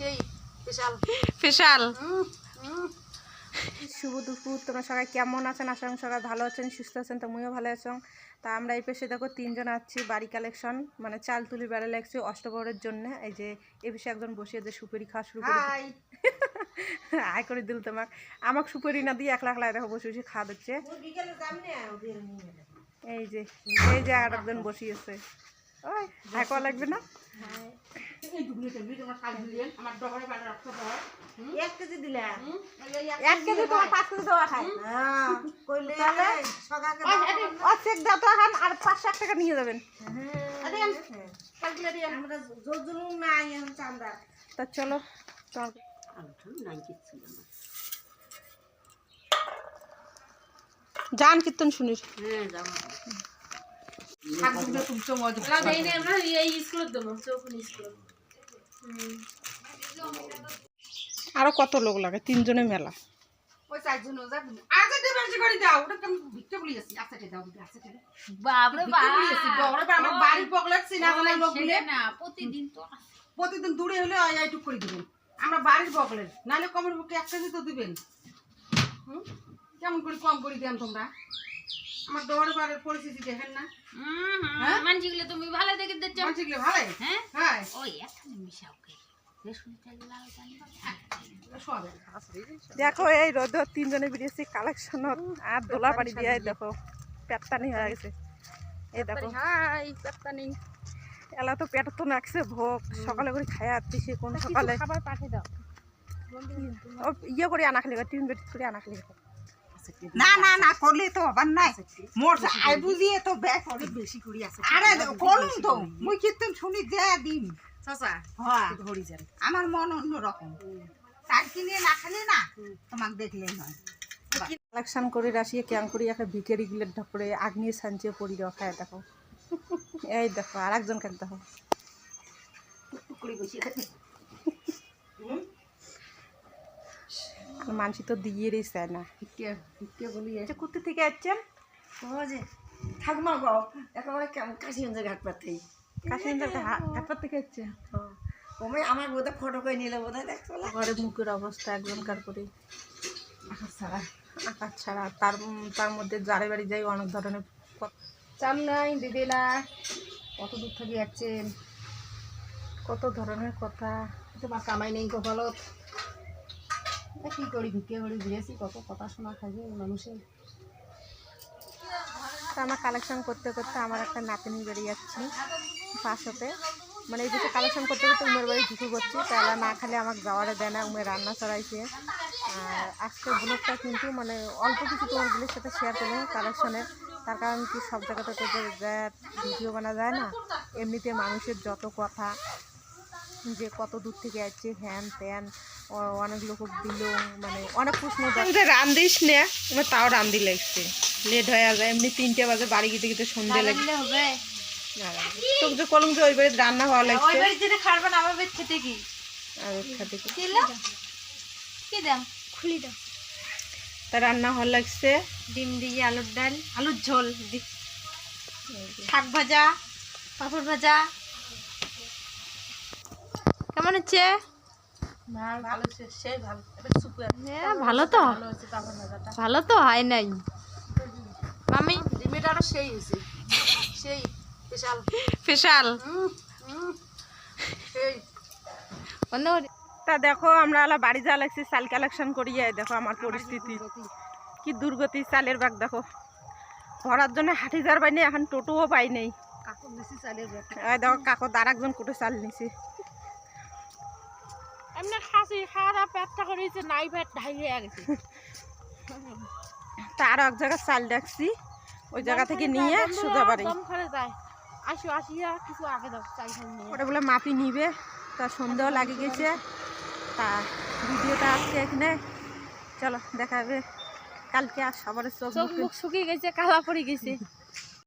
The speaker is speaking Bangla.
সেই স্পেশাল স্পেশাল। শুভ দুপুর, তোমরা সবাই কেমন আছেন? আশা করি সবাই ভালো আছেন, সুস্থ আছেন। তো মুইও ভালো আছো। তা আমরা এই পেশে দেখো 3 জন আছি বাড়ি কালেকশন, মানে চাল তুলি বেড়া লাগছে অষ্টবরের জন্য। এই যে এই পেশে একজন বসিয়ে যে সুপারি খাওয়া শুরু করে আয় করে দিল তোমাকে, আমাকে সুপারি না দিয়ে একলা একলা দেখো বসে বসে খাওয়া দিচ্ছে। এই যে আর একজন বসিয়েছে, ওই হাই করা লাগবে না? এক কেজি দিলাম, 1 কেজি তোমার 5 কেজি দেওয়া খায়। চেক দাও তো এখন, আর 500 টাকা নিয়ে যাবেন। তা চলো যান কীর্তন শুনিস। আরো কত লোক লাগে? 3 জনে মেলা। প্রতিদিন দূরে হলে এইটুক করে দিবেন, আমরা বাড়ির বগলের, নাহলে কমের পক্ষে 1 কেজি তো দিবেন। কেমন করে কম করে দেন তোমরা? আমার দৌড়ে বাড়ির পরিস্থিতি দেখেন না? মানছিগুলো তুমি ভালো দেখে দিচ্ছ। মানছিগুলো ভালো? হ্যাঁ হ্যাঁ, ওই এখানে মিশাও কে দেখো এই রোদ 3 জনে বেরিয়েছি কালেকশন আর দোলা বাড়ি দিয়ে দেখো পেটটানি হয়ে গেছে। এই দেখো এলা তো পেট তো নাকছে ভোগ, সকালে করে খাই আসছি। সে কোন সকালে খাবার পাঠিয়ে দাও, ইয়ে করে আনা খালি 3 বেড করে আনা খালি। না না না করলে তো আবার নাই মোর আই বুঝিয়ে তো ব্যাগ অনেক বেশি করি আছে। আরে করুন তো মুই কীর্তন শুনি দে দিন চাচা। হ্যাঁ ধরি যান, আমার মন অন্য রকম, তার কিনে না খালি না তোমাকে দেখলে নয়। কালেকশন করে রাশিয়ে ক্যাং করি একটা ভিকেরি গিলের ঢপরে আগ্নিয়ে সাঞ্চে পড়ি রাখায় দেখো। এই দেখো আর একজন কাক দেখো মানসি তো দিয়ে চায় না। বলি কুর্তি থেকে আসছেন ঠাকুমা গো একেবারে কাশিগঞ্জের ঘাট পাতেই, কাশিগঞ্জের ঘাটপার থেকে আসছে। ওমে আমার বোধহয় ফটো করে নিলে বোধহয় দেখছো ঘরের মুখের অবস্থা একজনকার করে আকাশ ছাড়া, তার মধ্যে যারে বাড়ি যাই অনেক ধরনের চাল নাই দিদিলা, কত দূর থেকে যাচ্ছেন, কত ধরনের কথা। তোমার কামাই নেই কপালত, কি করি ভিকে করি ঘুরেছি, কত কথা শোনা খাবে মানুষের। আমার কালেকশন করতে করতে আমার একটা নাতনি বেরিয়ে যাচ্ছি পাশতে, মানে এই বিষয়ে কালেকশন করতে করতে উমের বাড়ি ঢুকে করছি। তাহলে না খালে আমাকে যাওয়ারে দেয় না, উমের রান্না চড়াইছে। আর আজকের ব্লগটা কিন্তু মানে অল্প কিছু তোমারগুলির সাথে শেয়ার করলাম কালেকশনের, তার কারণ কি সব জায়গাতে তো ভিডিও বানা যায় না। এমনিতে মানুষের যত কথা যে কত দূর থেকে আসছে হ্যান ত্যান, অনেক লোক দিল, মানে অনেক প্রশ্ন রান্দিস নে, তাও রান্ধি লাগছে লেট হয়ে যায়। এমনি 3টে বাজে বাড়ি গিতে গিতে সন্ধ্যে লাগবে হবে। তোকে যে কলম যে ওই বাড়িতে রান্না হওয়া লাগছে, খাবেন আমার বেদ খেতে কি আর খাতে কি দাও খুলি দাও। তা রান্না হওয়া লাগছে ডিম দিয়ে আলুর ডাল, আলুর ঝোল, শাক ভাজা, পাঁপড় ভাজা। কেমন হচ্ছে? ভালো তো, ভালো তো হয় নাই মামি, ডিমেটা সেই হয়েছে, সেই স্পেশাল স্পেশাল। তা দেখো আমরা বাড়ি যাওয়া লাগছি চাল কালেকশন করিয়ে। দেখো আমার পরিস্থিতি কি দুর্গতি, চালের ব্যাগ দেখো ভরার জন্য হাঁটি যাওয়ার পাই নেই, এখন টোটোও পাই নেই। কাকুর বেশি চালের দেখো কাকু আর একজন কোটো চাল নিছে। এমনি খাসি খাওয়া পেটটা করেছে নাই, পেট ঢাই হয়ে গেছে। তা আরো এক জায়গায় চাল ডাকছি, ওই জায়গা থেকে নিয়ে সোজা বাড়ি। কিছু আগে দাও চাই ওটা বলে মাপি নিবে, তা সন্দেহ লাগে গেছে। তা ভিডিওটা আজকে এখানে, চলো দেখা হবে কালকে। আর সবার চোখ মুখ শুকিয়ে গেছে, কালা পড়ে গেছে।